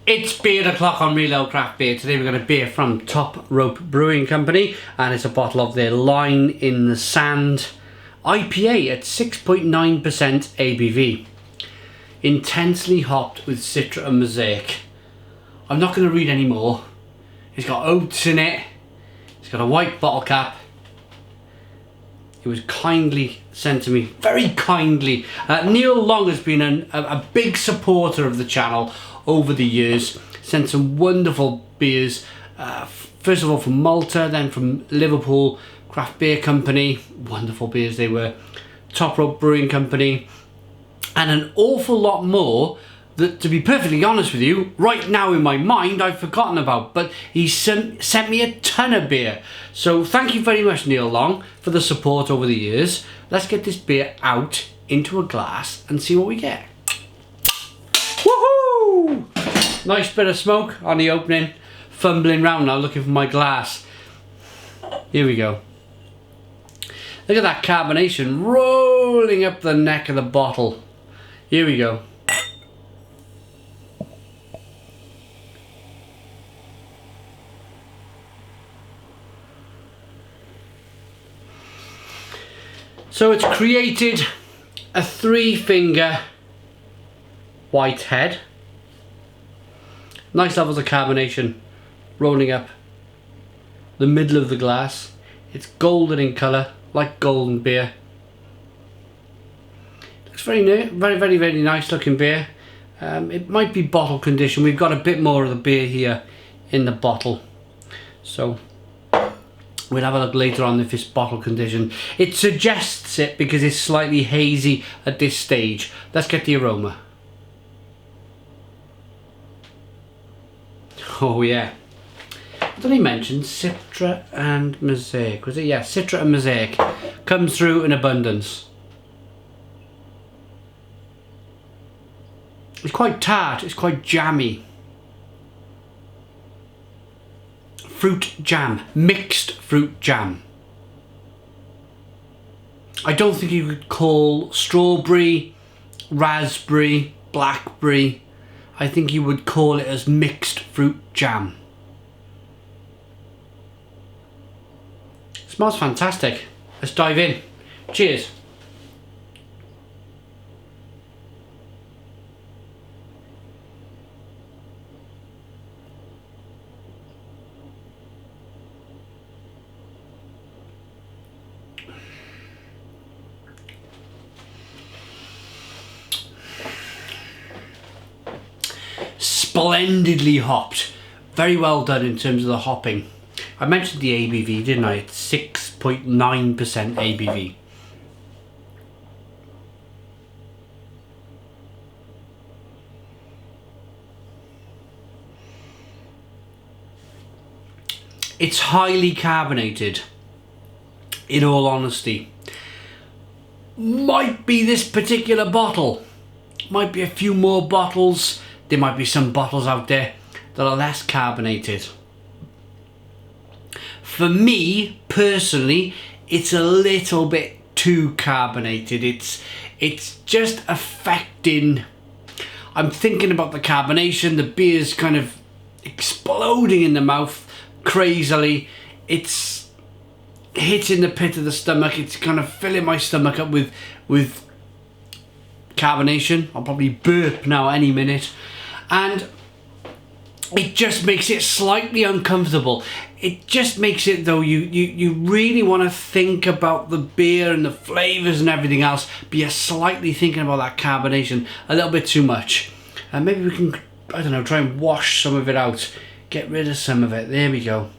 It's beer o'clock on Reload Craft Beer. Today we've got a beer from Top Rope Brewing Company, and it's a bottle of their Line in the Sand IPA at 6.9% ABV. Intensely hopped with Citra and Mosaic. I'm not going to read any more. It's got oats in it. It's got a white bottle cap. It was kindly sent to me, very kindly. Neil Long has been a big supporter of the channel over the years. Sent some wonderful beers, first of all from Malta, then from Liverpool Craft Beer Company. Wonderful beers they were. Top Rope Brewing Company, and an awful lot more that, to be perfectly honest with you, right now in my mind I've forgotten about, but he sent me a ton of beer. So thank you very much, Neil Long, for the support over the years. Let's get this beer out into a glass and see what we get. Woohoo! Nice bit of smoke on the opening. Fumbling round now looking for my glass. Here we go. Look at that carbonation rolling up the neck of the bottle. Here we go. So it's created a 3-finger white head. Nice levels of carbonation rolling up the middle of the glass. It's golden in colour, like golden beer. Looks very nice looking beer. It might be bottle condition. We've got a bit more of the beer here in the bottle. So we'll have a look later on if it's bottle condition. It suggests it because it's slightly hazy at this stage. Let's get the aroma. Oh yeah. What did he mention? Citra and Mosaic. Was it? Yeah, Citra and Mosaic. Comes through in abundance. It's quite tart. It's quite jammy. Fruit jam, mixed fruit jam. I don't think you could call strawberry, raspberry, blackberry. I think you would call it as mixed fruit jam. Smells fantastic. Let's dive in. Cheers. Splendidly hopped. Very well done in terms of the hopping. I mentioned the ABV, didn't I? It's 6.9% ABV. It's highly carbonated, in all honesty. Might be this particular bottle. Might be a few more bottles. There might be some bottles out there that are less carbonated. For me, personally, it's a little bit too carbonated. It's just affecting... I'm thinking about the carbonation, the beer's kind of exploding in the mouth crazily. It's hitting the pit of the stomach. It's kind of filling my stomach up with carbonation. I'll probably burp now any minute. And it just makes it slightly uncomfortable. It just makes it though you really want to think about the beer and the flavours and everything else, but you're slightly thinking about that carbonation a little bit too much. And maybe we can, I don't know, try and wash some of it out. Get rid of some of it. There we go.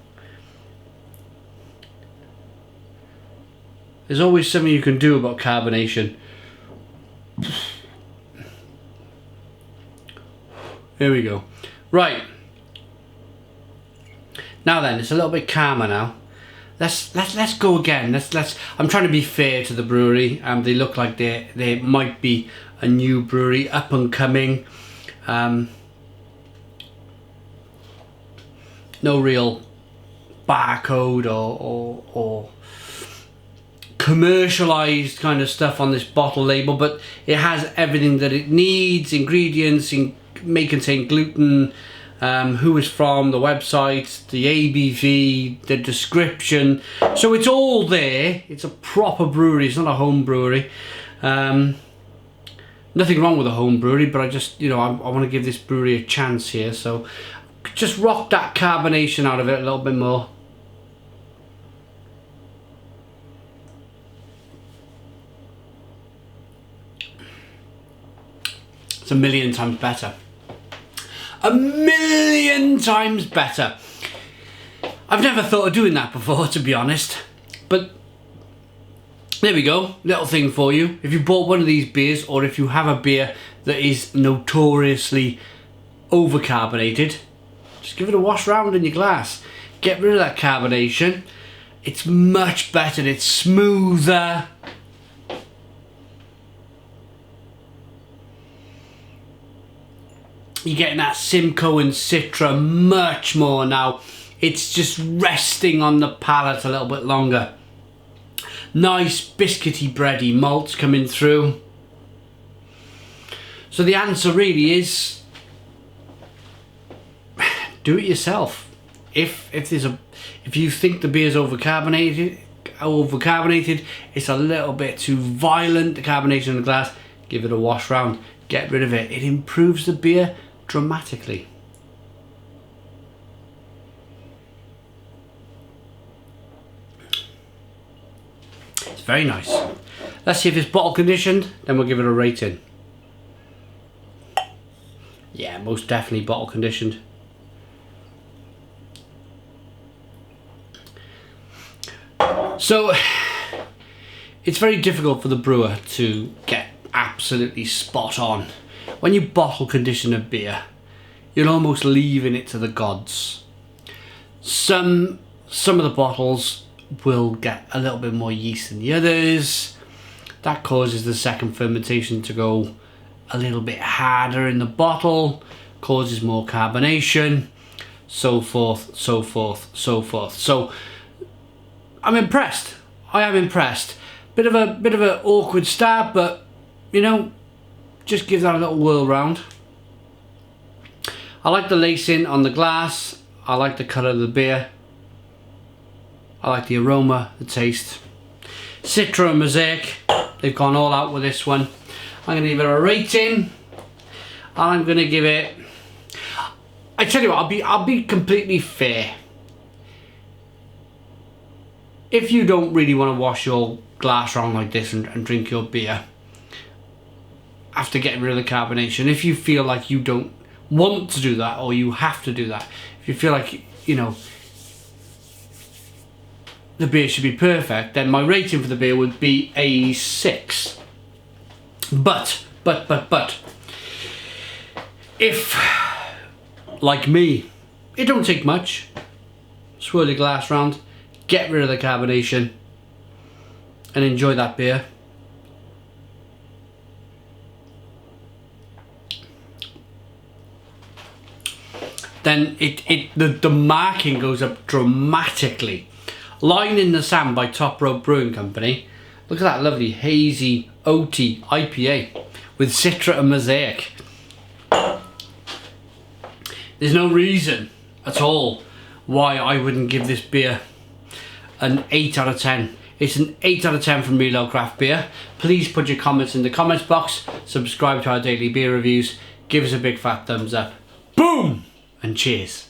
There's always something you can do about carbonation. There we go. Right. Now then, it's a little bit calmer now. Let's go again. Let's. I'm trying to be fair to the brewery. They look like they might be a new brewery, up and coming. No real barcode or commercialized kind of stuff on this bottle label, but it has everything that it needs. Ingredients may contain gluten, who it's from, the website, the ABV, the description. So it's all there. It's a proper brewery. It's not a home brewery. Nothing wrong with a home brewery, but I just, I want to give this brewery a chance here. So just rock that carbonation out of it a little bit more. It's a million times better. A million times better. I've never thought of doing that before, to be honest. But there we go. Little thing for you. If you bought one of these beers, or if you have a beer that is notoriously overcarbonated, just give it a wash round in your glass. Get rid of that carbonation. It's much better. It's smoother. You're getting that Simcoe and Citra much more now. It's just resting on the palate a little bit longer. Nice biscuity bready malts coming through. So the answer really is do it yourself. If you think the beer's overcarbonated, it's a little bit too violent, the carbonation in the glass, give it a wash round. Get rid of it. It improves the beer dramatically. It's very nice. Let's see if it's bottle conditioned, then we'll give it a rating. Yeah, most definitely bottle conditioned. So it's very difficult for the brewer to get absolutely spot on. When you bottle condition a beer, you're almost leaving it to the gods. Some of the bottles will get a little bit more yeast than the others. That causes the second fermentation to go a little bit harder in the bottle, causes more carbonation, so forth, so forth, so forth. So I'm impressed. I am impressed. Bit of an awkward start, but just give that a little whirl round. I like the lacing on the glass. I like the colour of the beer. I like the aroma, the taste. Citra and Mosaic, they've gone all out with this one. I'm going to give it a rating. I'm going to give it... I tell you what, I'll be completely fair. If you don't really want to wash your glass round like this and drink your beer, after getting rid of the carbonation, if you feel like you don't want to do that, or you have to do that, if you feel like the beer should be perfect, then my rating for the beer would be a 6. But if, like me, it don't take much, swirl your glass round, get rid of the carbonation and enjoy that beer, then the marking goes up dramatically. Line in the Sand by Top Rope Brewing Company. Look at that lovely hazy oaty IPA with Citra and Mosaic. There's no reason at all why I wouldn't give this beer an 8 out of 10. It's an 8 out of 10 from Real Ale Craft Beer. Please put your comments in the comments box. Subscribe to our daily beer reviews. Give us a big fat thumbs up. Boom! And cheers.